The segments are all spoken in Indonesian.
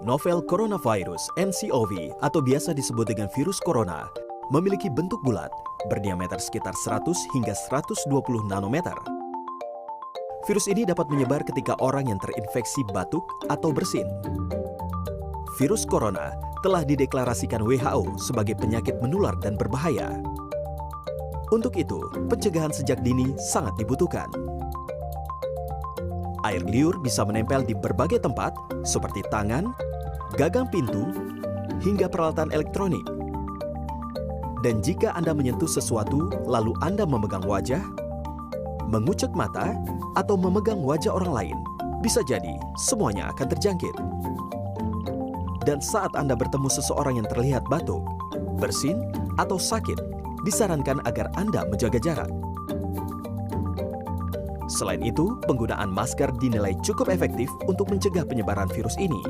Novel coronavirus (nCoV) atau biasa disebut dengan virus corona memiliki bentuk bulat, berdiameter sekitar 100 hingga 120 nanometer. Virus ini dapat menyebar ketika orang yang terinfeksi batuk atau bersin. Virus corona telah dideklarasikan WHO sebagai penyakit menular dan berbahaya. Untuk itu, pencegahan sejak dini sangat dibutuhkan. Air liur bisa menempel di berbagai tempat seperti tangan, gagang pintu, hingga peralatan elektronik. Dan jika Anda menyentuh sesuatu lalu Anda memegang wajah, mengucek mata, atau memegang wajah orang lain, bisa jadi semuanya akan terjangkit. Dan saat Anda bertemu seseorang yang terlihat batuk, bersin, atau sakit, disarankan agar Anda menjaga jarak. Selain itu, penggunaan masker dinilai cukup efektif untuk mencegah penyebaran virus ini.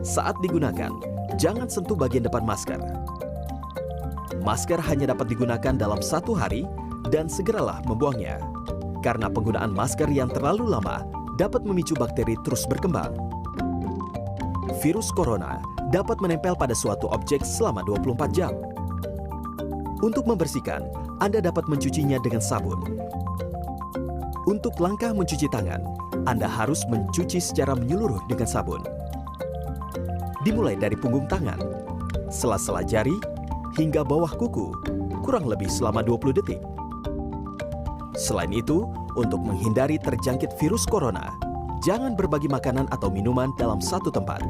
Saat digunakan, jangan sentuh bagian depan masker. Masker hanya dapat digunakan dalam 1 hari dan segeralah membuangnya. Karena penggunaan masker yang terlalu lama dapat memicu bakteri terus berkembang. Virus corona dapat menempel pada suatu objek selama 24 jam. Untuk membersihkan, Anda dapat mencucinya dengan sabun. Untuk langkah mencuci tangan, Anda harus mencuci secara menyeluruh dengan sabun. Dimulai dari punggung tangan, sela-sela jari, hingga bawah kuku, kurang lebih selama 20 detik. Selain itu, untuk menghindari terjangkit virus corona, jangan berbagi makanan atau minuman dalam satu tempat.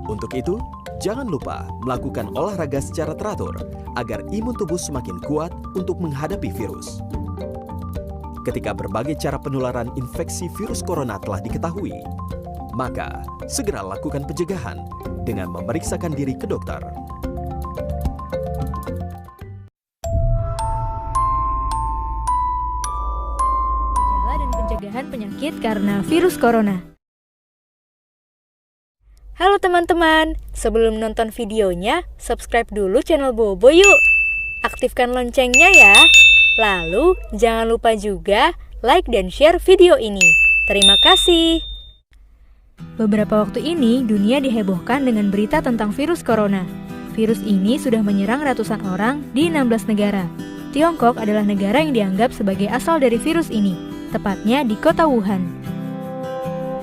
Untuk itu, jangan lupa melakukan olahraga secara teratur agar imun tubuh semakin kuat untuk menghadapi virus. Ketika berbagai cara penularan infeksi virus corona telah diketahui, maka segera lakukan pencegahan dengan memeriksakan diri ke dokter. Gejala dan pencegahan penyakit karena virus corona. Halo teman-teman, sebelum nonton videonya, subscribe dulu channel Bobo yuk. Aktifkan loncengnya ya. Lalu, jangan lupa juga like dan share video ini. Terima kasih. Beberapa waktu ini, dunia dihebohkan dengan berita tentang virus corona. Virus ini sudah menyerang ratusan orang di 16 negara. Tiongkok adalah negara yang dianggap sebagai asal dari virus ini, tepatnya di kota Wuhan.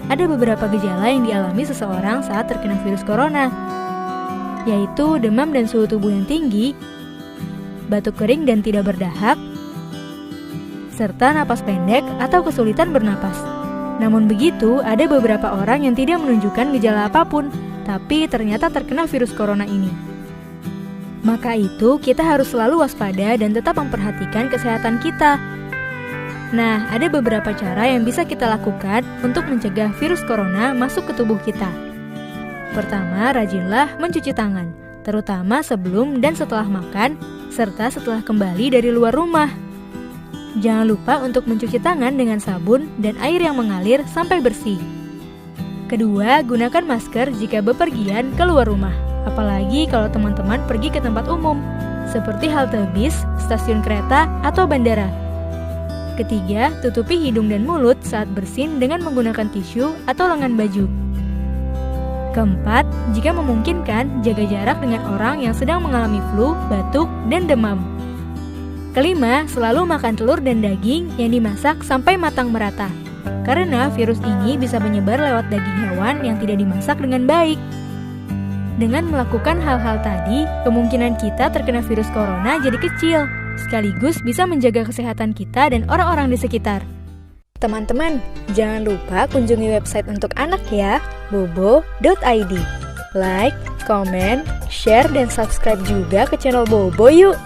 Ada beberapa gejala yang dialami seseorang saat terkena virus corona, yaitu demam dan suhu tubuh yang tinggi, batuk kering dan tidak berdahak, serta napas pendek atau kesulitan bernapas. Namun begitu, ada beberapa orang yang tidak menunjukkan gejala apapun, tapi ternyata terkena virus corona ini. Maka itu, kita harus selalu waspada dan tetap memperhatikan kesehatan kita. Nah, ada beberapa cara yang bisa kita lakukan untuk mencegah virus corona masuk ke tubuh kita. Pertama, rajinlah mencuci tangan, terutama sebelum dan setelah makan, serta setelah kembali dari luar rumah. Jangan lupa untuk mencuci tangan dengan sabun dan air yang mengalir sampai bersih. Kedua, gunakan masker jika bepergian keluar rumah, apalagi kalau teman-teman pergi ke tempat umum, seperti halte bis, stasiun kereta, atau bandara. Ketiga, tutupi hidung dan mulut saat bersin dengan menggunakan tisu atau lengan baju. Keempat, jika memungkinkan, jaga jarak dengan orang yang sedang mengalami flu, batuk, dan demam. Kelima, selalu makan telur dan daging yang dimasak sampai matang merata. Karena virus ini bisa menyebar lewat daging hewan yang tidak dimasak dengan baik. Dengan melakukan hal-hal tadi, kemungkinan kita terkena virus corona jadi kecil, sekaligus bisa menjaga kesehatan kita dan orang-orang di sekitar. Teman-teman, jangan lupa kunjungi website untuk anak ya, bobo.id. Like, comment, share, dan subscribe juga ke channel Bobo yuk!